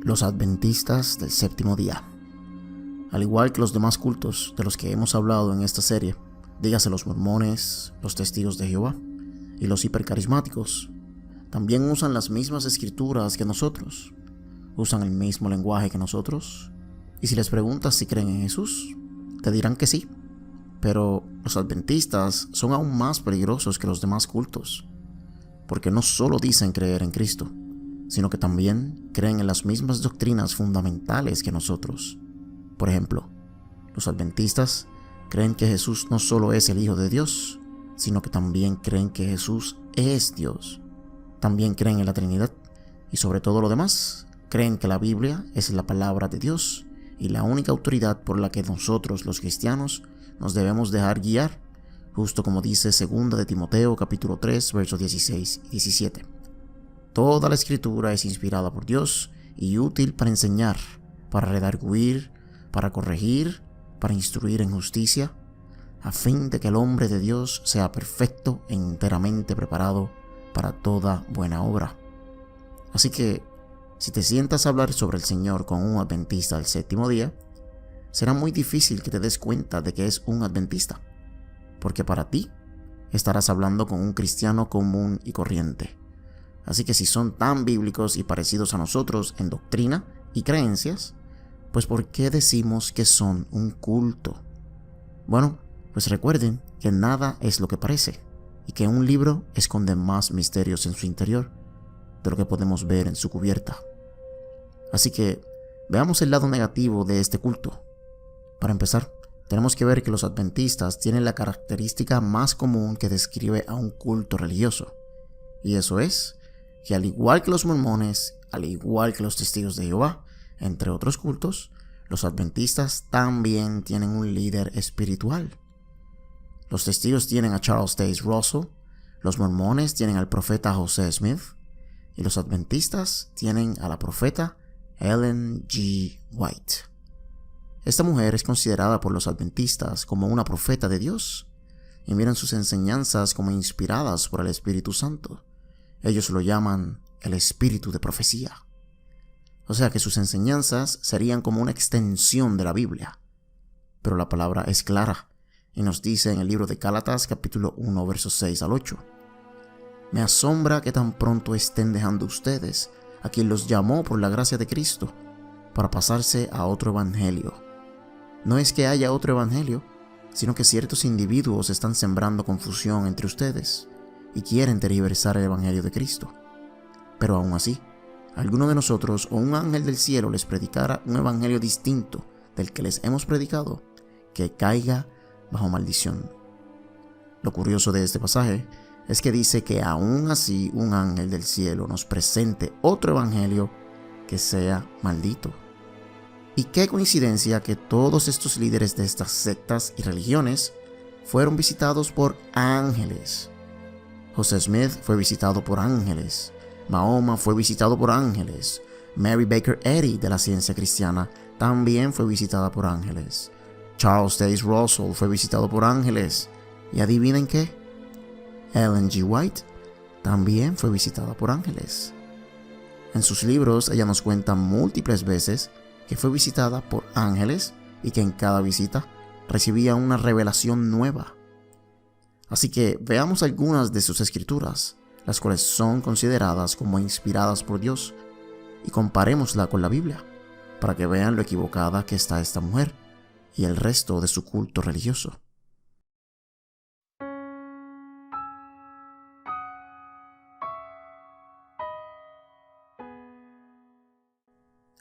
Los adventistas del séptimo día. Al igual que los demás cultos de los que hemos hablado en esta serie, dígase los mormones, los testigos de Jehová y los hipercarismáticos, también usan las mismas escrituras que nosotros, usan el mismo lenguaje que nosotros, y si les preguntas si creen en Jesús, te dirán que sí. Pero los adventistas son aún más peligrosos que los demás cultos, porque no solo dicen creer en Cristo, sino que también creen en las mismas doctrinas fundamentales que nosotros. Por ejemplo, los adventistas creen que Jesús no solo es el Hijo de Dios, sino que también creen que Jesús es Dios. También creen en la Trinidad y sobre todo lo demás, creen que la Biblia es la palabra de Dios y la única autoridad por la que nosotros los cristianos nos debemos dejar guiar, justo como dice 2 de Timoteo capítulo 3 versos 16 y 17. Toda la escritura es inspirada por Dios y útil para enseñar, para redarguir, para corregir, para instruir en justicia, a fin de que el hombre de Dios sea perfecto e enteramente preparado para toda buena obra. Así que, si te sientas a hablar sobre el Señor con un adventista del séptimo día, será muy difícil que te des cuenta de que es un adventista, porque para ti estarás hablando con un cristiano común y corriente. Así que si son tan bíblicos y parecidos a nosotros en doctrina y creencias, pues ¿por qué decimos que son un culto? Bueno, pues recuerden que nada es lo que parece y que un libro esconde más misterios en su interior de lo que podemos ver en su cubierta. Así que veamos el lado negativo de este culto. Para empezar, tenemos que ver que los adventistas tienen la característica más común que describe a un culto religioso, y eso es que al igual que los mormones, al igual que los testigos de Jehová, entre otros cultos, los adventistas también tienen un líder espiritual. Los testigos tienen a Charles Taze Russell, los mormones tienen al profeta José Smith, y los adventistas tienen a la profeta Ellen G. White. Esta mujer es considerada por los adventistas como una profeta de Dios, y miran sus enseñanzas como inspiradas por el Espíritu Santo. Ellos lo llaman el espíritu de profecía. O sea que sus enseñanzas serían como una extensión de la Biblia. Pero la palabra es clara y nos dice en el libro de Gálatas capítulo 1 versos 6 al 8. Me asombra que tan pronto estén dejando ustedes a quien los llamó por la gracia de Cristo para pasarse a otro evangelio. No es que haya otro evangelio, sino que ciertos individuos están sembrando confusión entre ustedes y quieren tergiversar el evangelio de Cristo. Pero aún así, alguno de nosotros o un ángel del cielo les predicara un evangelio distinto del que les hemos predicado, que caiga bajo maldición. Lo curioso de este pasaje es que dice que aún así un ángel del cielo nos presente otro evangelio que sea maldito. Y qué coincidencia que todos estos líderes de estas sectas y religiones fueron visitados por ángeles. José Smith fue visitado por ángeles. Mahoma fue visitado por ángeles. Mary Baker Eddy de la ciencia cristiana también fue visitada por ángeles. Charles Taze Russell fue visitado por ángeles. ¿Y adivinen qué? Ellen G. White también fue visitada por ángeles. En sus libros ella nos cuenta múltiples veces que fue visitada por ángeles y que en cada visita recibía una revelación nueva. Así que veamos algunas de sus escrituras, las cuales son consideradas como inspiradas por Dios, y comparémosla con la Biblia, para que vean lo equivocada que está esta mujer y el resto de su culto religioso.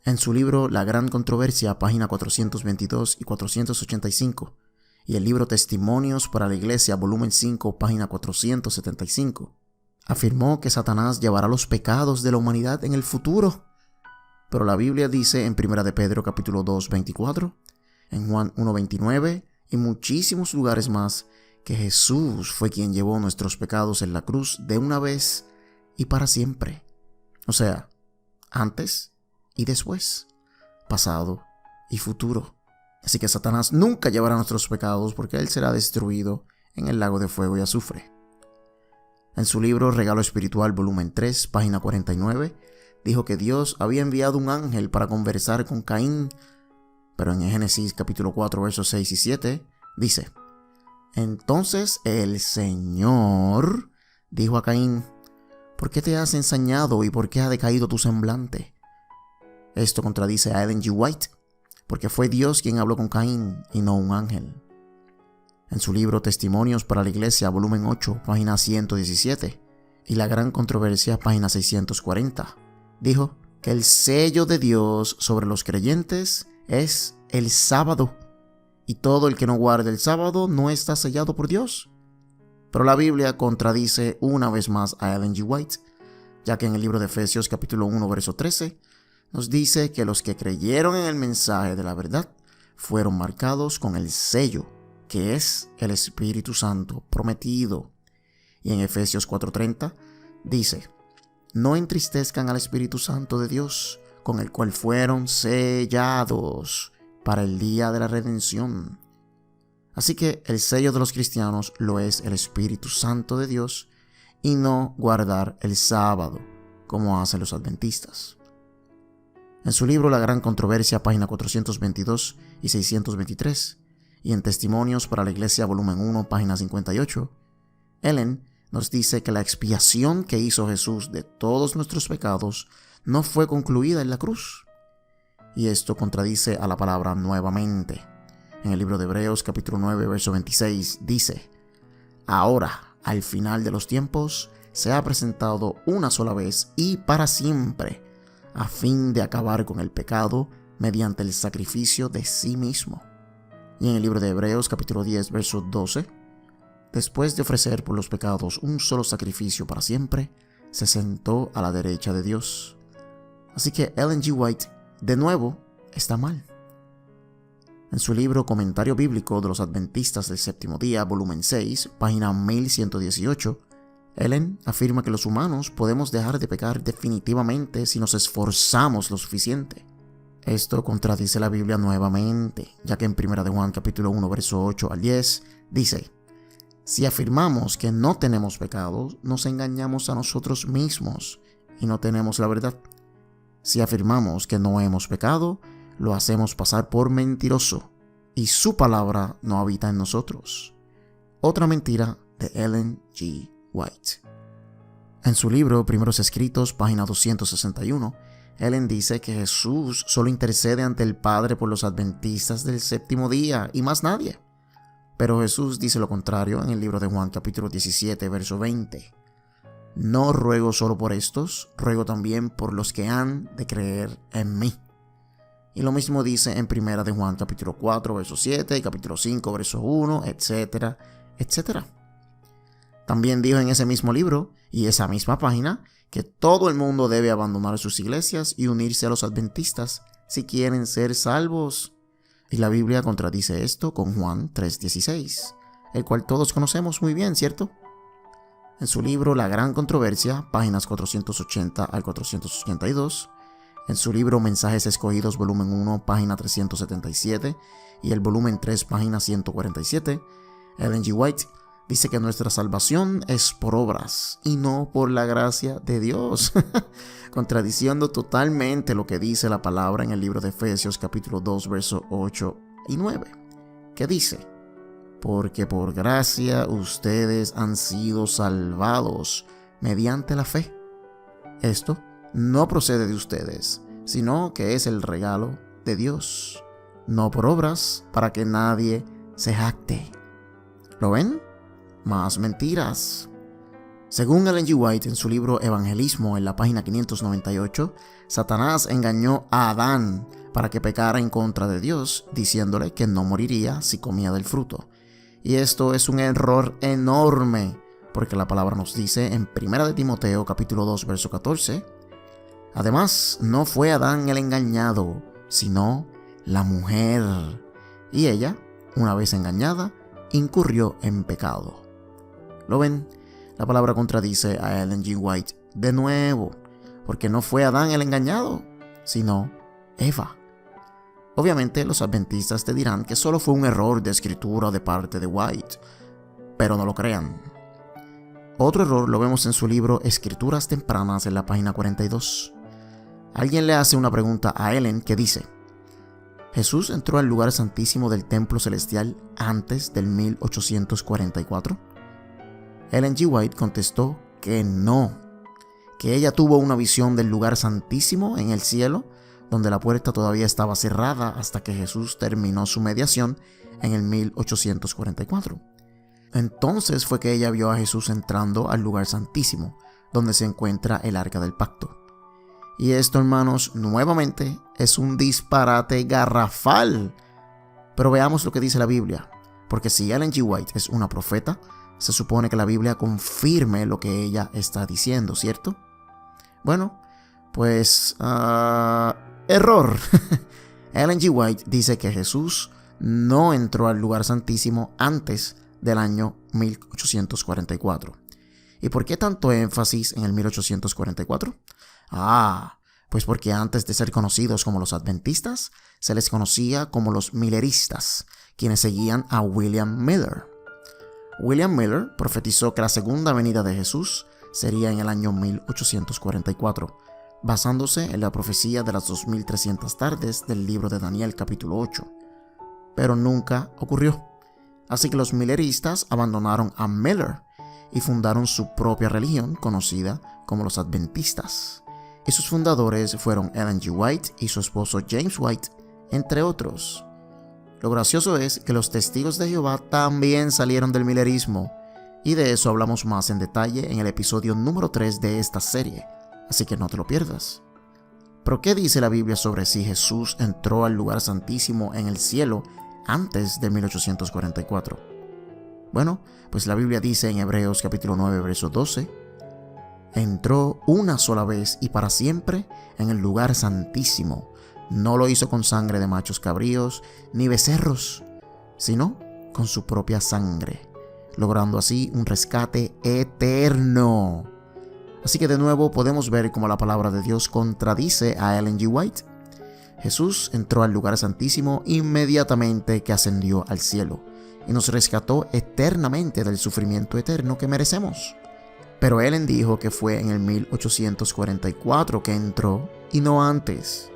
En su libro La Gran Controversia, página 422 y 485, y el libro Testimonios para la Iglesia, volumen 5, página 475, afirmó que Satanás llevará los pecados de la humanidad en el futuro. Pero la Biblia dice en 1 de Pedro capítulo 2, 24, en Juan 1, 29 y muchísimos lugares más, que Jesús fue quien llevó nuestros pecados en la cruz de una vez y para siempre. O sea, antes y después, pasado y futuro. Así que Satanás nunca llevará nuestros pecados porque él será destruido en el lago de fuego y azufre. En su libro Regalo Espiritual, volumen 3, página 49, dijo que Dios había enviado un ángel para conversar con Caín, pero en Génesis capítulo 4 versos 6 y 7 dice: entonces el Señor dijo a Caín: ¿por qué te has ensañado y por qué ha decaído tu semblante? Esto contradice a Ellen G. White, porque fue Dios quien habló con Caín y no un ángel. En su libro Testimonios para la Iglesia, volumen 8, página 117, y La Gran Controversia, página 640, dijo que el sello de Dios sobre los creyentes es el sábado, y todo el que no guarde el sábado no está sellado por Dios. Pero la Biblia contradice una vez más a Ellen G. White, ya que en el libro de Efesios capítulo 1 verso 13 nos dice que los que creyeron en el mensaje de la verdad fueron marcados con el sello, que es el Espíritu Santo prometido. Y en Efesios 4:30 dice: no entristezcan al Espíritu Santo de Dios, con el cual fueron sellados para el día de la redención. Así que el sello de los cristianos lo es el Espíritu Santo de Dios y no guardar el sábado, como hacen los adventistas. En su libro La Gran Controversia, página 422 y 623, y en Testimonios para la Iglesia, volumen 1, página 58, Ellen nos dice que la expiación que hizo Jesús de todos nuestros pecados no fue concluida en la cruz. Y esto contradice a la palabra nuevamente. En el libro de Hebreos capítulo 9 verso 26 dice: ahora, al final de los tiempos, se ha presentado una sola vez y para siempre, a fin de acabar con el pecado mediante el sacrificio de sí mismo. Y en el libro de Hebreos capítulo 10 verso 12, después de ofrecer por los pecados un solo sacrificio para siempre, se sentó a la derecha de Dios. Así que Ellen G. White, de nuevo, está mal. En su libro Comentario Bíblico de los Adventistas del Séptimo Día, volumen 6, página 1118, Ellen afirma que los humanos podemos dejar de pecar definitivamente si nos esforzamos lo suficiente. Esto contradice la Biblia nuevamente, ya que en 1 de Juan capítulo 1, verso 8 al 10, dice: si afirmamos que no tenemos pecado, nos engañamos a nosotros mismos y no tenemos la verdad. Si afirmamos que no hemos pecado, lo hacemos pasar por mentiroso y su palabra no habita en nosotros. Otra mentira de Ellen G. White. En su libro Primeros Escritos, página 261, Ellen dice que Jesús solo intercede ante el Padre por los adventistas del séptimo día y más nadie. Pero Jesús dice lo contrario en el libro de Juan capítulo 17, verso 20. No ruego solo por estos, ruego también por los que han de creer en mí. Y lo mismo dice en 1 de Juan capítulo 4, verso 7 y capítulo 5, verso 1, etcétera, etcétera. También dijo en ese mismo libro y esa misma página que todo el mundo debe abandonar sus iglesias y unirse a los adventistas si quieren ser salvos. Y la Biblia contradice esto con Juan 3:16, el cual todos conocemos muy bien, ¿cierto? En su libro La Gran Controversia, páginas 480 al 482, en su libro Mensajes Escogidos, volumen 1, página 377, y el volumen 3, página 147, Ellen G. White dice que nuestra salvación es por obras y no por la gracia de Dios, contradiciendo totalmente lo que dice la palabra en el libro de Efesios capítulo 2, versos 8 y 9, que dice: porque por gracia ustedes han sido salvados mediante la fe. Esto no procede de ustedes, sino que es el regalo de Dios, no por obras, para que nadie se jacte. ¿Lo ven? Más mentiras. Según Ellen G. White en su libro Evangelismo, en la página 598, Satanás engañó a Adán para que pecara en contra de Dios, diciéndole que no moriría si comía del fruto. Y esto es un error enorme, porque la palabra nos dice en 1 de Timoteo capítulo 2, verso 14, además, no fue Adán el engañado, sino la mujer, y ella, una vez engañada, incurrió en pecado. ¿Lo ven? La palabra contradice a Ellen G. White de nuevo, porque no fue Adán el engañado, sino Eva. Obviamente los adventistas te dirán que solo fue un error de escritura de parte de White, pero no lo crean. Otro error lo vemos en su libro Escrituras Tempranas, en la página 42. Alguien le hace una pregunta a Ellen que dice: ¿Jesús entró al lugar santísimo del templo celestial antes del 1844? Ellen G. White contestó que no, que ella tuvo una visión del lugar santísimo en el cielo, donde la puerta todavía estaba cerrada hasta que Jesús terminó su mediación en el 1844. Entonces fue que ella vio a Jesús entrando al lugar santísimo, donde se encuentra el arca del pacto. Y esto, hermanos, nuevamente es un disparate garrafal. Pero veamos lo que dice la Biblia, porque si Ellen G. White es una profeta, se supone que la Biblia confirme lo que ella está diciendo, ¿cierto? Bueno, pues error. Ellen G. White dice que Jesús no entró al lugar santísimo antes del año 1844. ¿Y por qué tanto énfasis en el 1844? Pues porque antes de ser conocidos como los adventistas, se les conocía como los milleristas, quienes seguían a William Miller. William Miller profetizó que la segunda venida de Jesús sería en el año 1844, basándose en la profecía de las 2300 tardes del libro de Daniel capítulo 8. Pero nunca ocurrió. Así que los milleristas abandonaron a Miller y fundaron su propia religión conocida como los adventistas. Y sus fundadores fueron Ellen G. White y su esposo James White, entre otros. Lo gracioso es que los testigos de Jehová también salieron del millerismo, y de eso hablamos más en detalle en el episodio número 3 de esta serie, así que no te lo pierdas. ¿Pero qué dice la Biblia sobre si Jesús entró al lugar santísimo en el cielo antes de 1844? Bueno, pues la Biblia dice en Hebreos capítulo 9, verso 12: entró una sola vez y para siempre en el lugar santísimo. No lo hizo con sangre de machos cabríos ni becerros, sino con su propia sangre, logrando así un rescate eterno. Así que de nuevo podemos ver cómo la palabra de Dios contradice a Ellen G. White. Jesús entró al lugar santísimo inmediatamente que ascendió al cielo y nos rescató eternamente del sufrimiento eterno que merecemos. Pero Ellen dijo que fue en el 1844 que entró y no antes.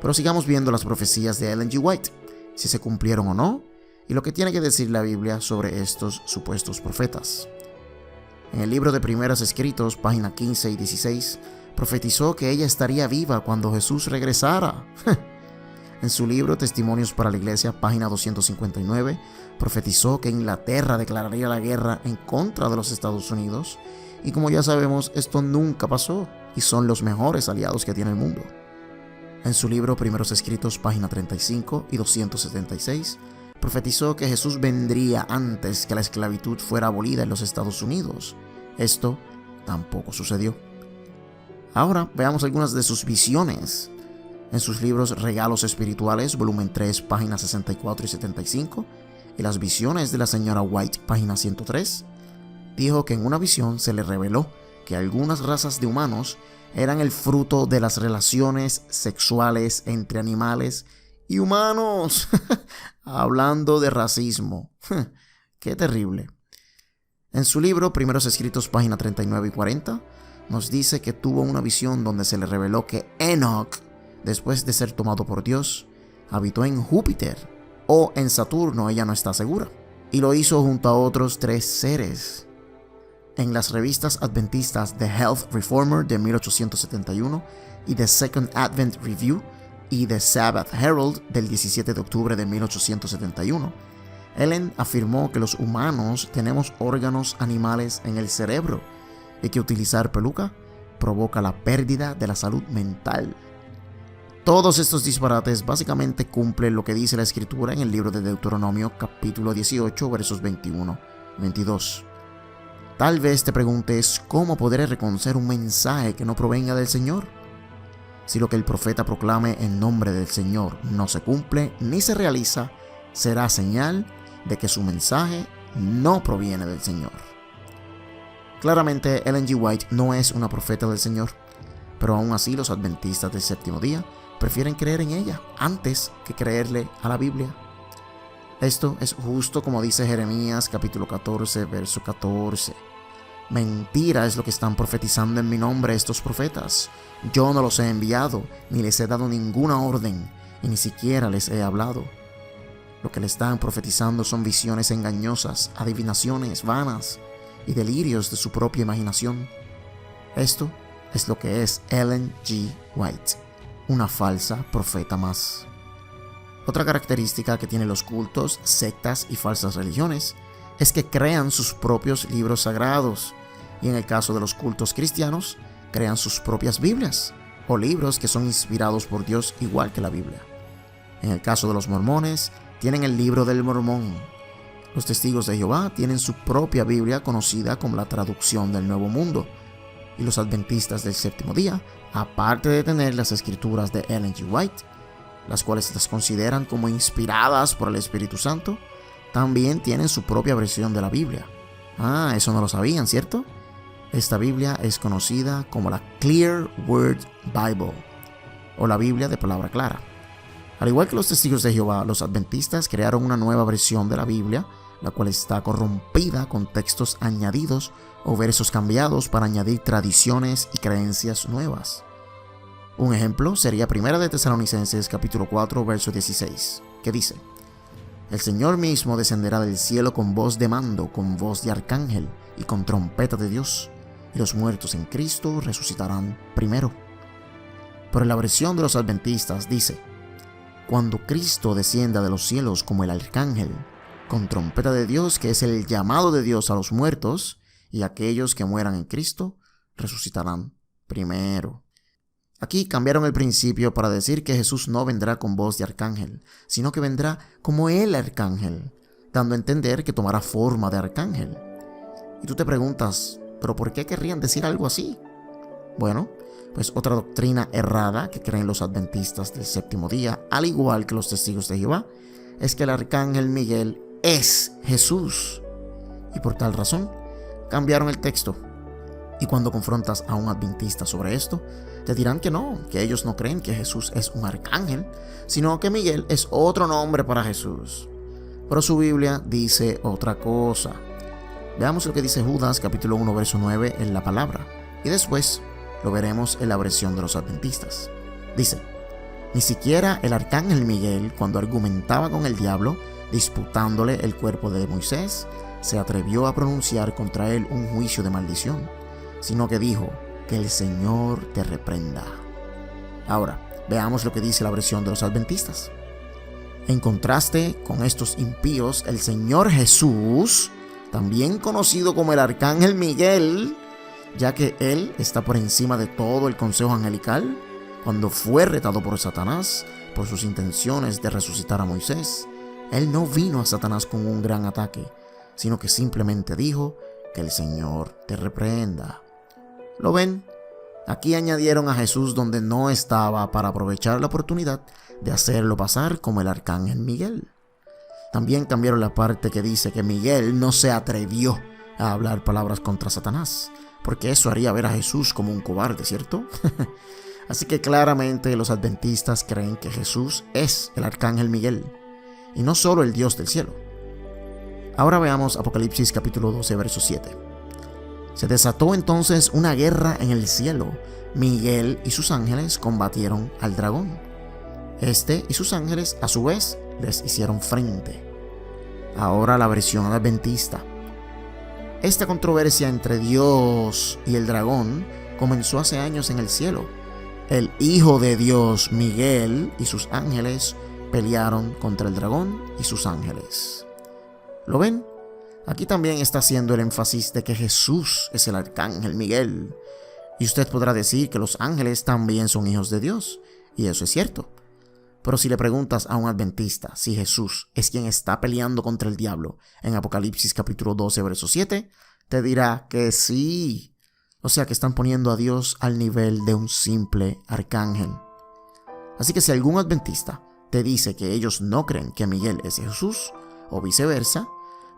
Pero sigamos viendo las profecías de Ellen G. White, si se cumplieron o no, y lo que tiene que decir la Biblia sobre estos supuestos profetas. En el libro de Primeros Escritos, página 15 y 16, profetizó que ella estaría viva cuando Jesús regresara. En su libro Testimonios para la Iglesia, página 259, profetizó que Inglaterra declararía la guerra en contra de los Estados Unidos, y como ya sabemos, esto nunca pasó, y son los mejores aliados que tiene el mundo. En su libro Primeros Escritos, página 35 y 276, profetizó que Jesús vendría antes que la esclavitud fuera abolida en los Estados Unidos. Esto tampoco sucedió. Ahora veamos algunas de sus visiones. En sus libros Regalos Espirituales, volumen 3, páginas 64 y 75, y Las Visiones de la Señora White, página 103, dijo que en una visión se le reveló que algunas razas de humanos eran el fruto de las relaciones sexuales entre animales y humanos. Hablando de racismo. Qué terrible. En su libro Primeros Escritos, página 39 y 40, nos dice que tuvo una visión donde se le reveló que Enoch, después de ser tomado por Dios, habitó en Júpiter o en Saturno, ella no está segura, y lo hizo junto a otros 3 seres. En las revistas adventistas The Health Reformer de 1871 y The Second Advent Review y The Sabbath Herald del 17 de octubre de 1871, Ellen afirmó que los humanos tenemos órganos animales en el cerebro y que utilizar peluca provoca la pérdida de la salud mental. Todos estos disparates básicamente cumplen lo que dice la Escritura en el libro de Deuteronomio capítulo 18 versos 21 y 22. Tal vez te preguntes cómo podré reconocer un mensaje que no provenga del Señor. Si lo que el profeta proclame en nombre del Señor no se cumple ni se realiza, será señal de que su mensaje no proviene del Señor. Claramente, Ellen G. White no es una profeta del Señor, pero aún así los adventistas del séptimo día prefieren creer en ella antes que creerle a la Biblia. Esto es justo como dice Jeremías capítulo 14, verso 14. Mentira es lo que están profetizando en mi nombre estos profetas. Yo no los he enviado, ni les he dado ninguna orden, y ni siquiera les he hablado. Lo que le están profetizando son visiones engañosas, adivinaciones vanas y delirios de su propia imaginación. Esto es lo que es Ellen G. White, una falsa profeta más. Otra característica que tienen los cultos, sectas y falsas religiones es que crean sus propios libros sagrados, y en el caso de los cultos cristianos, crean sus propias Biblias o libros que son inspirados por Dios igual que la Biblia. En el caso de los mormones, tienen el libro del Mormón. Los testigos de Jehová tienen su propia Biblia conocida como la traducción del Nuevo Mundo. Y los adventistas del séptimo día, aparte de tener las escrituras de Ellen G. White, las cuales las consideran como inspiradas por el Espíritu Santo, también tienen su propia versión de la Biblia. Eso no lo sabían, ¿cierto? Esta Biblia es conocida como la Clear Word Bible, o la Biblia de palabra clara. Al igual que los testigos de Jehová, los adventistas crearon una nueva versión de la Biblia, la cual está corrompida con textos añadidos o versos cambiados para añadir tradiciones y creencias nuevas. Un ejemplo sería 1 de Tesalonicenses capítulo 4, verso 16, que dice: El Señor mismo descenderá del cielo con voz de mando, con voz de arcángel y con trompeta de Dios, y los muertos en Cristo resucitarán primero. Pero en la versión de los adventistas dice: Cuando Cristo descienda de los cielos como el arcángel, con trompeta de Dios, que es el llamado de Dios a los muertos, y aquellos que mueran en Cristo resucitarán primero. Aquí cambiaron el principio para decir que Jesús no vendrá con voz de arcángel, sino que vendrá como el arcángel, dando a entender que tomará forma de arcángel. Y tú te preguntas, ¿pero por qué querrían decir algo así? Bueno, pues otra doctrina errada que creen los adventistas del séptimo día, al igual que los testigos de Jehová, es que el arcángel Miguel es Jesús. Y por tal razón, cambiaron el texto. Y cuando confrontas a un adventista sobre esto, te dirán que no, que ellos no creen que Jesús es un arcángel, sino que Miguel es otro nombre para Jesús. Pero su Biblia dice otra cosa. Veamos lo que dice Judas capítulo 1 verso 9 en la palabra, y después lo veremos en la versión de los adventistas. Dice: Ni siquiera el arcángel Miguel, cuando argumentaba con el diablo, disputándole el cuerpo de Moisés, se atrevió a pronunciar contra él un juicio de maldición, sino que dijo: Que el Señor te reprenda. Ahora, veamos lo que dice la versión de los adventistas. En contraste con estos impíos, el Señor Jesús, también conocido como el arcángel Miguel, ya que él está por encima de todo el consejo angelical, cuando fue retado por Satanás por sus intenciones de resucitar a Moisés, él no vino a Satanás con un gran ataque, sino que simplemente dijo: Que el Señor te reprenda. ¿Lo ven? Aquí añadieron a Jesús donde no estaba para aprovechar la oportunidad de hacerlo pasar como el arcángel Miguel. También cambiaron la parte que dice que Miguel no se atrevió a hablar palabras contra Satanás, porque eso haría ver a Jesús como un cobarde, ¿cierto? Así que claramente los adventistas creen que Jesús es el arcángel Miguel, y no solo el Dios del cielo. Ahora veamos Apocalipsis capítulo 12, verso 7. Se desató entonces una guerra en el cielo. Miguel y sus ángeles combatieron al dragón. Este y sus ángeles, a su vez, les hicieron frente. Ahora la versión adventista. Esta controversia entre Dios y el dragón comenzó hace años en el cielo. El Hijo de Dios, Miguel, y sus ángeles pelearon contra el dragón y sus ángeles. ¿Lo ven? Aquí también está haciendo el énfasis de que Jesús es el arcángel Miguel. Y usted podrá decir que los ángeles también son hijos de Dios, y eso es cierto. Pero si le preguntas a un adventista si Jesús es quien está peleando contra el diablo en Apocalipsis capítulo 12, verso 7, te dirá que sí. O sea que están poniendo a Dios al nivel de un simple arcángel. Así que si algún adventista te dice que ellos no creen que Miguel es Jesús, o viceversa,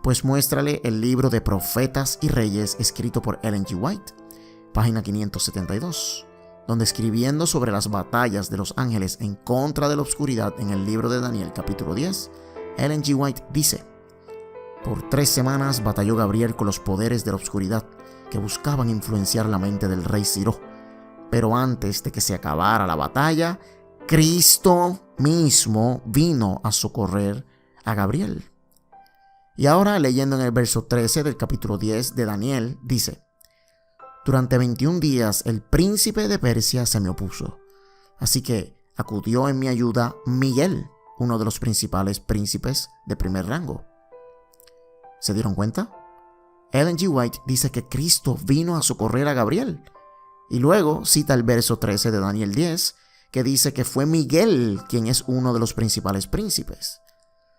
pues muéstrale el libro de Profetas y Reyes escrito por Ellen G. White, página 572, donde escribiendo sobre las batallas de los ángeles en contra de la oscuridad en el libro de Daniel capítulo 10, Ellen G. White dice: Por 3 semanas batalló Gabriel con los poderes de la oscuridad que buscaban influenciar la mente del rey Ciro. Pero antes de que se acabara la batalla, Cristo mismo vino a socorrer a Gabriel. Y ahora, leyendo en el verso 13 del capítulo 10 de Daniel, dice: durante 21 días el príncipe de Persia se me opuso, así que acudió en mi ayuda Miguel, uno de los principales príncipes de primer rango. ¿Se dieron cuenta? Ellen G. White dice que Cristo vino a socorrer a Gabriel. Y luego cita el verso 13 de Daniel 10, que dice que fue Miguel quien es uno de los principales príncipes.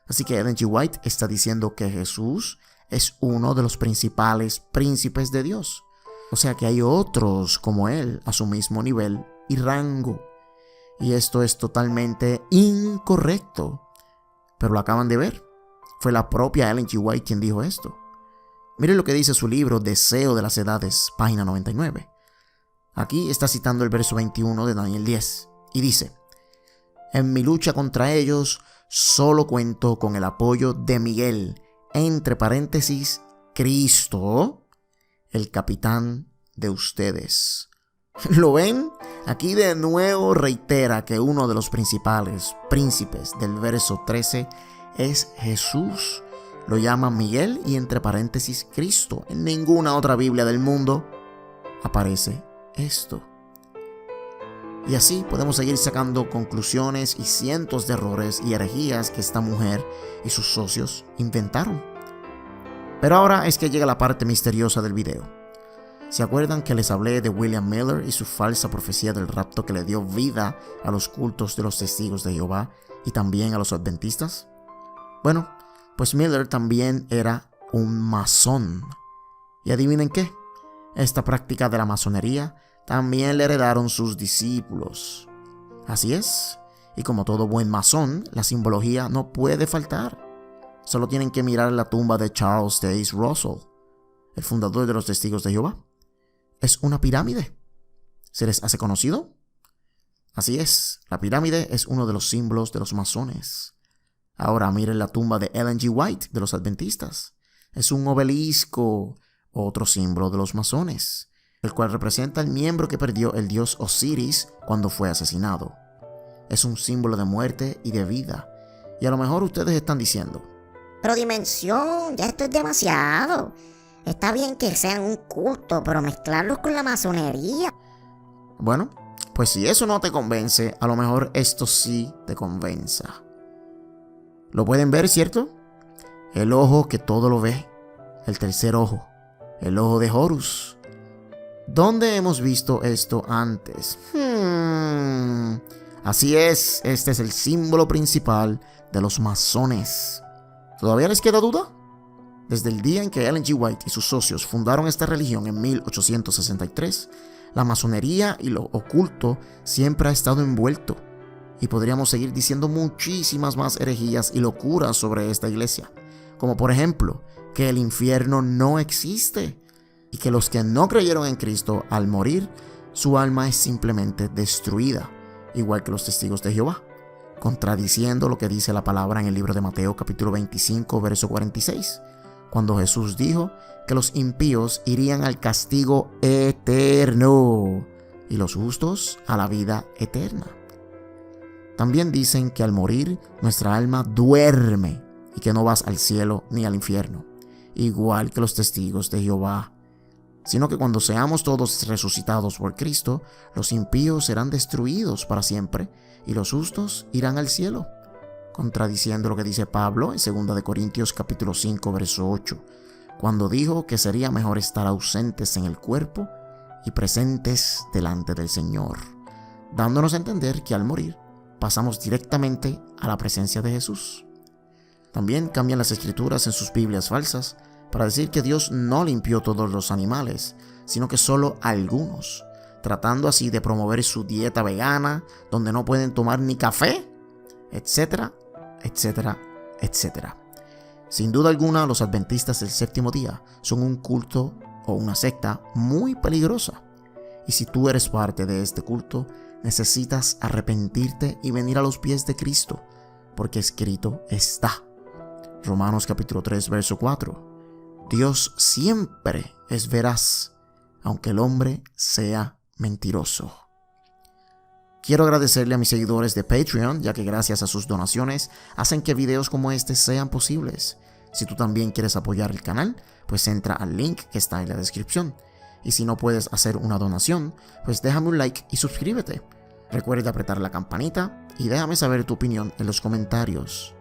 Así que Ellen G. White está diciendo que Jesús es uno de los principales príncipes de Dios. O sea que hay otros como él a su mismo nivel y rango. Y esto es totalmente incorrecto. Pero lo acaban de ver. Fue la propia Ellen G. White quien dijo esto. Miren lo que dice su libro Deseo de las Edades, página 99. Aquí está citando el verso 21 de Daniel 10. Y dice: en mi lucha contra ellos solo cuento con el apoyo de Miguel, entre paréntesis, Cristo, el capitán de ustedes. ¿Lo ven? Aquí de nuevo reitera que uno de los principales príncipes del verso 13 es Jesús. Lo llama Miguel y entre paréntesis Cristo. En ninguna otra Biblia del mundo aparece esto. Y así podemos seguir sacando conclusiones y cientos de errores y herejías que esta mujer y sus socios inventaron. Pero ahora es que llega la parte misteriosa del video. ¿Se acuerdan que les hablé de William Miller y su falsa profecía del rapto que le dio vida a los cultos de los testigos de Jehová y también a los adventistas? Bueno, pues Miller también era un masón. ¿Y adivinen qué? Esta práctica de la masonería también le heredaron sus discípulos. Así es, y como todo buen masón, la simbología no puede faltar. Solo tienen que mirar la tumba de Charles Taze Russell, el fundador de los Testigos de Jehová. Es una pirámide. ¿Se les hace conocido? Así es, la pirámide es uno de los símbolos de los masones. Ahora miren la tumba de Ellen G. White de los adventistas. Es un obelisco, otro símbolo de los masones, el cual representa al miembro que perdió el dios Osiris cuando fue asesinado. Es un símbolo de muerte y de vida. Y a lo mejor ustedes están diciendo: pero Dimensión, ya esto es demasiado. Está bien que sean un culto, pero mezclarlos con la masonería. Bueno, pues si eso no te convence, a lo mejor esto sí te convenza. ¿Lo pueden ver, cierto? El ojo que todo lo ve, el tercer ojo, el ojo de Horus. ¿Dónde hemos visto esto antes? Así es, este es el símbolo principal de los masones. ¿Todavía les queda duda? Desde el día en que Ellen G. White y sus socios fundaron esta religión en 1863, la masonería y lo oculto siempre ha estado envuelto. Y podríamos seguir diciendo muchísimas más herejías y locuras sobre esta iglesia. Como por ejemplo, que el infierno no existe y que los que no creyeron en Cristo al morir, su alma es simplemente destruida, igual que los testigos de Jehová, contradiciendo lo que dice la palabra en el libro de Mateo capítulo 25, verso 46, cuando Jesús dijo que los impíos irían al castigo eterno y los justos a la vida eterna. También dicen que al morir nuestra alma duerme y que no vas al cielo ni al infierno, igual que los testigos de Jehová, sino que cuando seamos todos resucitados por Cristo, los impíos serán destruidos para siempre y los justos irán al cielo, contradiciendo lo que dice Pablo en 2 Corintios capítulo 5, verso 8, cuando dijo que sería mejor estar ausentes en el cuerpo y presentes delante del Señor, dándonos a entender que al morir pasamos directamente a la presencia de Jesús. También cambian las escrituras en sus Biblias falsas para decir que Dios no limpió todos los animales, sino que solo algunos, tratando así de promover su dieta vegana, donde no pueden tomar ni café, etcétera, etcétera, etcétera. Sin duda alguna, los adventistas del séptimo día son un culto o una secta muy peligrosa. Y si tú eres parte de este culto, necesitas arrepentirte y venir a los pies de Cristo, porque escrito está: Romanos capítulo 3, verso 4. Dios siempre es veraz, aunque el hombre sea mentiroso. Quiero agradecerle a mis seguidores de Patreon, ya que gracias a sus donaciones hacen que videos como este sean posibles. Si tú también quieres apoyar el canal, pues entra al link que está en la descripción. Y si no puedes hacer una donación, pues déjame un like y suscríbete. Recuerda apretar la campanita y déjame saber tu opinión en los comentarios.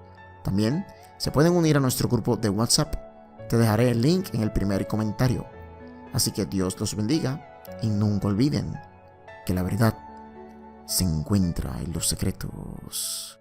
También se pueden unir a nuestro grupo de WhatsApp. Te dejaré el link en el primer comentario. Así que Dios los bendiga y nunca olviden que la verdad se encuentra en los secretos.